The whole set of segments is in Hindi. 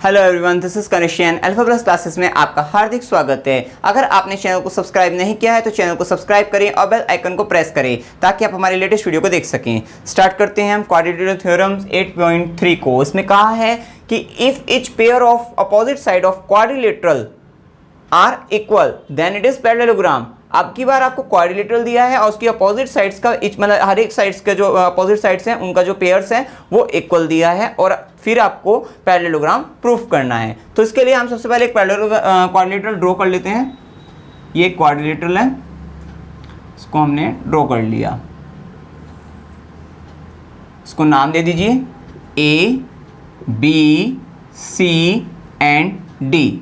हेलो एवरीवन, दिस इज कनिशियन। अल्फा प्लस क्लासेस में आपका हार्दिक स्वागत है। अगर आपने चैनल को सब्सक्राइब नहीं किया है तो चैनल को सब्सक्राइब करें और बेल आइकन को प्रेस करें ताकि आप हमारे लेटेस्ट वीडियो को देख सकें। स्टार्ट करते हैं हम क्वाड्रेटिक थ्योरम्स 8.3 को। इसमें कहा है कि if each pair of opposite side of quadrilateral are equal then it is parallelogram. अब की बार आपको क्वाड्रिलेटरल दिया है और उसकी अपोजिट साइड्स का मतलब हर एक साइड्स के जो अपोजिट साइड्स हैं उनका जो पेयर्स हैं वो इक्वल दिया है और फिर आपको पैरेललोग्राम प्रूफ करना है। तो इसके लिए हम सबसे पहले एक क्वाड्रिलेटरल ड्रॉ कर लेते हैं। ये क्वाड्रिलेटरल है, इसको हमने ड्रॉ कर लिया। इसको नाम दे दीजिए A B C and D.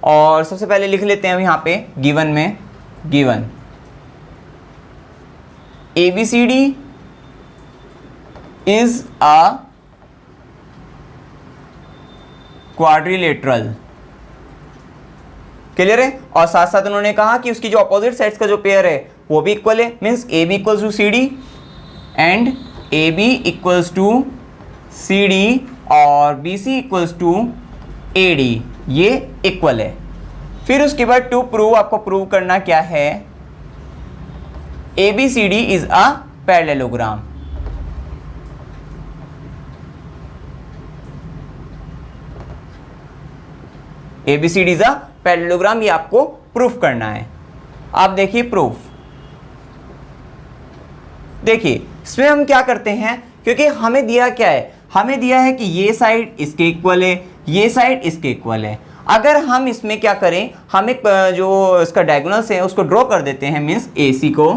और सबसे पहले लिख लेते हैं हम यहाँ पे गिवन में, given ABCD is a quadrilateral। Clear है। और साथ साथ उन्होंने कहा कि उसकी जो अपोजिट साइड्स का जो पेयर है वो भी इक्वल है, means AB equals to CD and AB equals to CD और BC इक्वल्स टू AD, ये इक्वल है। फिर उसके बाद टू प्रूव, आपको प्रूव करना क्या है, ABCD is a parallelogram. ABCD is a parallelogram, ये आपको प्रूफ करना है। आप देखिए प्रूफ, देखिए इसमें हम क्या करते हैं, क्योंकि हमें दिया क्या है, हमें दिया है कि ये साइड इसके इक्वल है, ये साइड इसके इक्वल है। अगर हम इसमें क्या करें, हम एक जो इसका डायगोनल्स है उसको ड्रॉ कर देते हैं, मीन्स AC को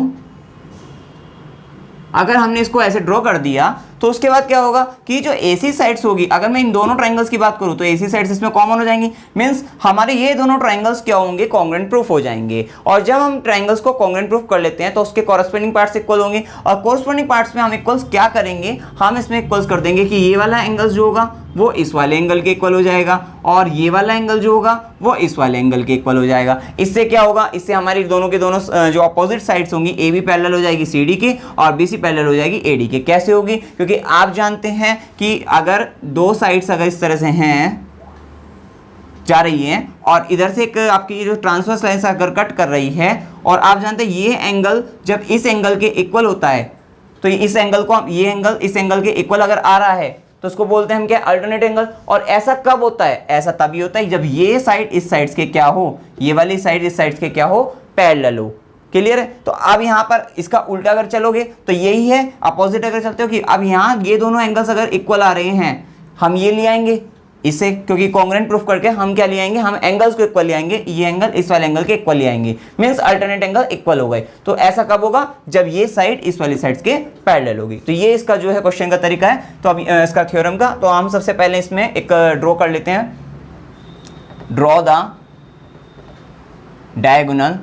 अगर हमने इसको ऐसे ड्रॉ कर दिया तो उसके बाद क्या होगा कि जो AC साइड्स होगी, अगर मैं इन दोनों ट्रायंगल्स की बात करूं तो AC साइड्स इसमें कॉमन हो जाएंगी, मींस हमारे ये दोनों ट्रायंगल्स क्या होंगे, कॉन्ग्रुएंट प्रूफ हो जाएंगे। और जब हम ट्रायंगल्स को कॉन्ग्रुएंट प्रूफ कर लेते हैं तो उसके कॉरस्पॉन्डिंग पार्ट्स इक्वल होंगे और कॉरस्पॉन्डिंग पार्ट्स में हम इक्वल्स क्या करेंगे, हम इसमें इक्वल्स कर देंगे कि ये वाला एंगल जो होगा वो इस वाले एंगल के इक्वल हो जाएगा और ये वाला एंगल जो होगा वो इस वाले एंगल के इक्वल हो जाएगा। इससे क्या होगा, इससे हमारी दोनों के दोनों जो अपोजिट साइड्स होंगी AB पैरेलल हो जाएगी CD के और BC पैरेलल हो जाएगी AD के। कैसे होगी, क्योंकि आप जानते हैं कि अगर दो साइड्स अगर इस तरह से हैं जा रही हैं और इधर से एक आपकी जो ट्रांसवर्स लाइन से अगर कट कर रही है और आप जानते हैं ये एंगल जब इस एंगल के इक्वल होता है तो इस एंगल को, ये एंगल इस एंगल के इक्वल अगर आ रहा है तो उसको बोलते हैं हम क्या, अल्टरनेट एंगल। और ऐसा कब होता है, ऐसा तभी होता है जब ये साइड इस साइड्स के क्या हो, ये वाली साइड इस साइड्स के क्या हो, पैरेलल हो। क्लियर है। तो अब यहाँ पर इसका उल्टा अगर चलोगे तो यही है, अपोजिट अगर चलते हो कि अब यहाँ ये दोनों एंगल्स अगर इक्वल आ रहे हैं हम ये ले आएंगे इसे, क्योंकि कॉन्ग्रुएंट प्रूफ करके हम क्या ले आएंगे, हम एंगल्स को इक्वल ले आएंगे, ये एंगल इस वाले एंगल के इक्वल ले आएंगे, मींस अल्टरनेट एंगल इक्वल हो गए। तो ऐसा कब होगा, जब ये साइड इस वाली साइड्स के पैरेलल होगी। तो ये इसका जो है क्वेश्चन का तरीका है। तो अब इसका थ्योरम का, तो हम सबसे पहले इसमें एक ड्रॉ कर लेते हैं, draw the diagonal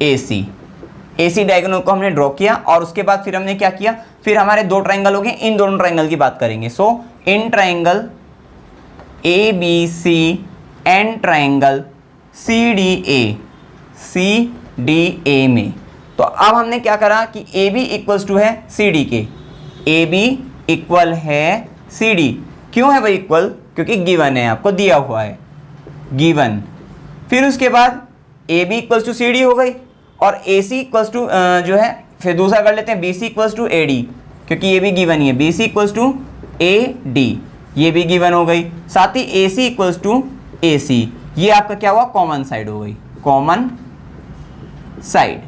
AC diagonal को हमने ड्रॉ किया और उसके बाद फिर हमने क्या किया, फिर हमारे दो ट्रायंगल हो गए, इन दोनों ट्रायंगल की बात करेंगे। So in triangle ABC and triangle CDA में, तो अब हमने क्या करा कि AB इक्वल्स टू है CD के, AB इक्वल है CD। क्यों है भाई इक्वल, क्योंकि गिवन है, आपको दिया हुआ है गिवन। फिर उसके बाद AB इक्वल्स टू CD हो गई और AC इक्वल्स टू जो है, फिर दूसरा कर लेते हैं BC इक्वल्स टू AD, क्योंकि ये भी गिवन ही है, BC इक्वल्स टू AD, ये भी गिवन हो गई। साथ ही AC इक्वल्स टू AC, ये आपका क्या हुआ, कॉमन साइड हो गई, कॉमन साइड।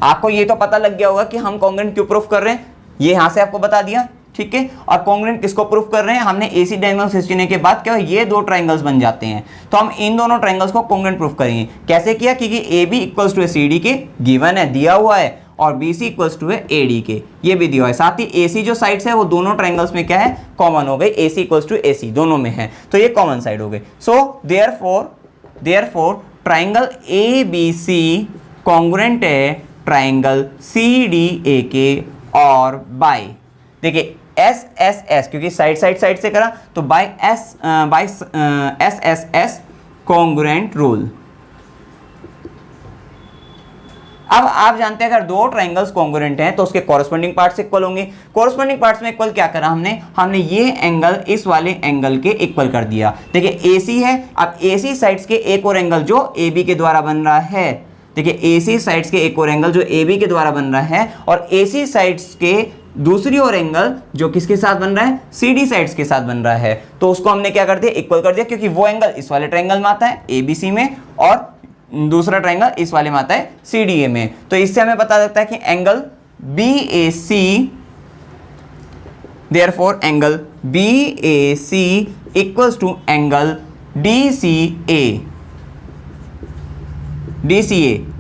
आपको ये तो पता लग गया होगा कि हम कॉन्ग्रुएंट क्यों प्रूफ कर रहे हैं, ये यहाँ से आपको बता दिया, ठीक है। और कॉन्ग्रुएंट किसको प्रूफ कर रहे हैं, हमने AC डायगोनल खींचने के बाद क्या ये दो ट्रायंगल्स बन जाते हैं, तो हम इन दोनों ट्रायंगल्स को कॉन्ग्रुएंट प्रूफ करेंगे। कैसे किया, क्योंकि AB इक्वल्स टू है CD के, गिवन है, दिया हुआ है, और BC इक्वल्स टू है AD के, ये भी दिया हुआ है। साथ ही AC जो साइड्स है वो दोनों ट्रायंगल्स में क्या है, कॉमन हो गई, AC इक्वल्स टू AC दोनों में है, तो ये कॉमन साइड हो गई। So therefore triangle ABC congruent है ट्रायंगल CDA के और बाय, देखिए SSS, क्योंकि साइड से करा तो बाय SSS कॉन्ग्रुएंट रूल। अब आप जानते हैं अगर दो ट्राइंगल्स कॉन्ग्रुएंट हैं तो उसके कॉरस्पॉन्डिंग पार्ट्स इक्वल होंगे। कॉरस्पॉन्डिंग पार्ट्स में इक्वल क्या करा हमने ये एंगल इस वाले एंगल के इक्वल कर दिया। देखिए AC है, अब AC साइड्स के एक और एंगल जो AB के द्वारा बन रहा है, देखिए AC साइड्स के एक और एंगल जो AB के द्वारा बन रहा है और AC साइड्स के दूसरी और एंगल जो किसके साथ बन रहा है, CD साइड्स के साथ बन रहा है, तो उसको हमने क्या कर दिया, इक्वल कर दिया, क्योंकि वो एंगल इस वाले ट्रायंगल में आता है ABC में और दूसरा ट्रायंगल इस वाले में आता है CDA में। तो इससे हमें पता लगता है कि angle BAC, therefore angle BAC equals to angle DCA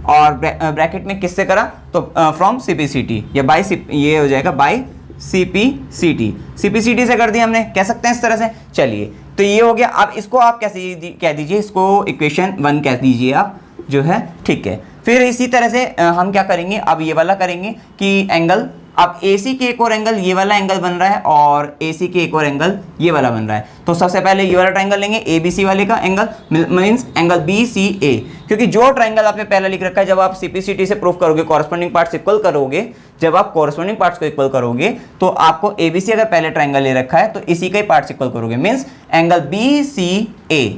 और ब्रैकेट में किससे करा तो फ्रॉम CPCT या बाय ये हो जाएगा बाय CPCT से कर दिया हमने, कह सकते हैं इस तरह से। चलिए तो ये हो गया। अब इसको आप कैसे कह दीजिए, इसको इक्वेशन 1 कह दीजिए आप, जो है ठीक है। फिर इसी तरह से हम क्या करेंगे, अब ये वाला करेंगे कि एंगल, अब AC के एक और एंगल ये वाला एंगल बन रहा है और AC के एक और एंगल ये वाला बन रहा है, तो सबसे पहले ये वाला ट्रायंगल लेंगे ABC वाले का एंगल, मींस एंगल BCA, क्योंकि जो ट्रायंगल आपने पहले लिख रखा है जब आप CPCT से प्रूफ करोगे, कॉरस्पॉन्डिंग पार्ट्स इक्वल करोगे, जब आप कॉरस्पॉन्डिंग पार्ट्स को इक्वल करोगे तो आपको ABC अगर पहले ट्रायंगल ले रखा है तो इसी के पार्ट्स इक्वल करोगे, means angle BCA।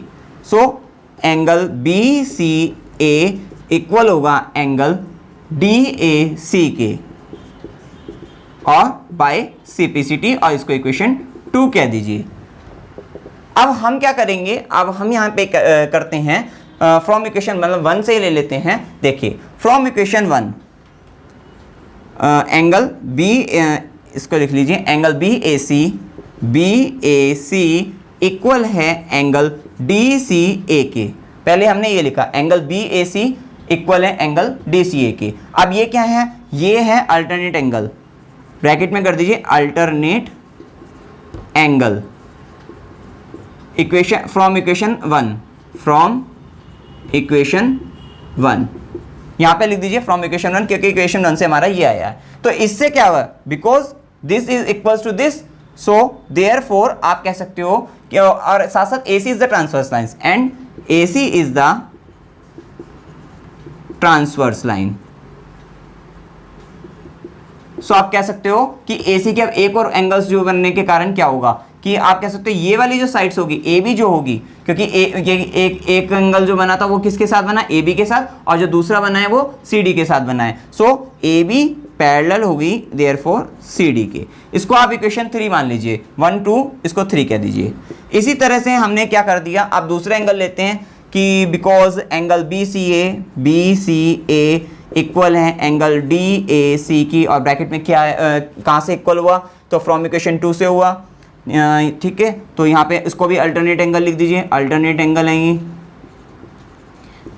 So angle BCA equal होगा एंगल DAC के और बाय CPCT, और इसको इक्वेशन 2 कह दीजिए। अब हम क्या करेंगे, अब हम यहाँ पे करते हैं फ्रॉम इक्वेशन मतलब 1 से ले लेते हैं। देखिए फ्रॉम इक्वेशन 1 एंगल B, इसको लिख लीजिए, एंगल BAC इक्वल है एंगल DCA के। पहले हमने ये लिखा एंगल BAC इक्वल है एंगल DCA के। अब ये क्या है, ये है अल्टरनेट एंगल, ब्रैकेट में कर दीजिए alternate angle, equation from equation 1 यहां पे लिख दीजिए फ्रॉम इक्वेशन 1, क्योंकि इक्वेशन 1 से हमारा ये आया है। तो इससे क्या हुआ, because this is equals to this, so therefore आप कह सकते हो कि, और साथ साथ AC is the transverse line and AC is the transverse line. So आप कह सकते हो कि AC के अब एक और एंगल्स जो बनने के कारण क्या होगा कि आप कह सकते हो ये वाली जो साइड्स होगी AB जो होगी, क्योंकि एक एंगल जो बना था वो किसके साथ बना, AB के साथ, और जो दूसरा बना है वो CD के साथ बना है। सो AB पैरेलल होगी देयरफॉर CD के। इसको आप इक्वेशन 3 मान लीजिए, 1 2 इसको 3 कह दीजिए। इसी तरह से हमने क्या कर दिया, अब दूसरा एंगल लेते हैं कि बिकॉज एंगल BCA इक्वल है एंगल DAC की, और ब्रैकेट में क्या कहाँ से इक्वल हुआ, तो फ्रॉम इक्वेशन 2 से हुआ, ठीक है। तो यहाँ पे इसको भी अल्टरनेट एंगल लिख दीजिए, अल्टरनेट एंगल हैं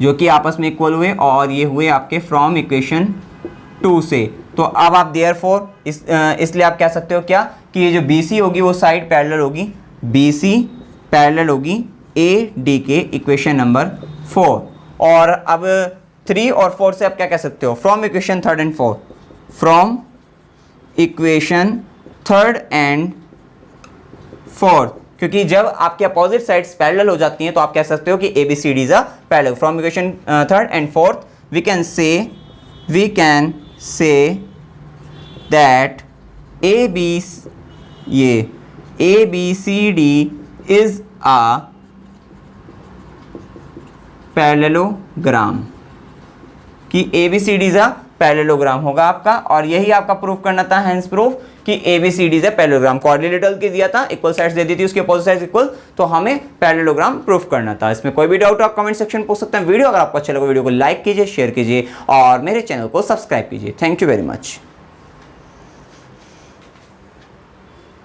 जो कि आपस में इक्वल हुए, और ये हुए आपके फ्रॉम इक्वेशन 2 से। तो अब आप देयरफॉर इसलिए आप कह सकते हो क्या कि ये जो BC होगी वो साइड पैरेलल होगी, BC पैरेलल होगी AD के, इक्वेशन नंबर 4। और अब 3 और 4 से आप क्या कह सकते हो, from equation 3 and 4, from equation 3 and 4, क्योंकि जब आपके अपोजिट साइड्स पैरेलल हो जाती हैं तो आप कह सकते हो कि ABCD is a parallel. From equation 3 and 4 we can say that ABCD is a parallelogram, कि ABCD इज अ पैरेललोग्राम होगा आपका, और यही आपका प्रूफ करना था, हेंस प्रूफ कि ABCD is a parallelogram. Coordinator के दिया था, इक्वल साइड्स दे दी थी, उसके अपोजिट साइड्स इक्वल, तो हमें पैरेललोग्राम प्रूफ करना था। इसमें कोई भी डाउट आप कमेंट सेक्शन में पूछ सकते हैं। वीडियो अगर आपको अच्छा लगा वीडियो को लाइक कीजिए, शेयर कीजिए और मेरे चैनल को सब्सक्राइब कीजिए। Thank you very much.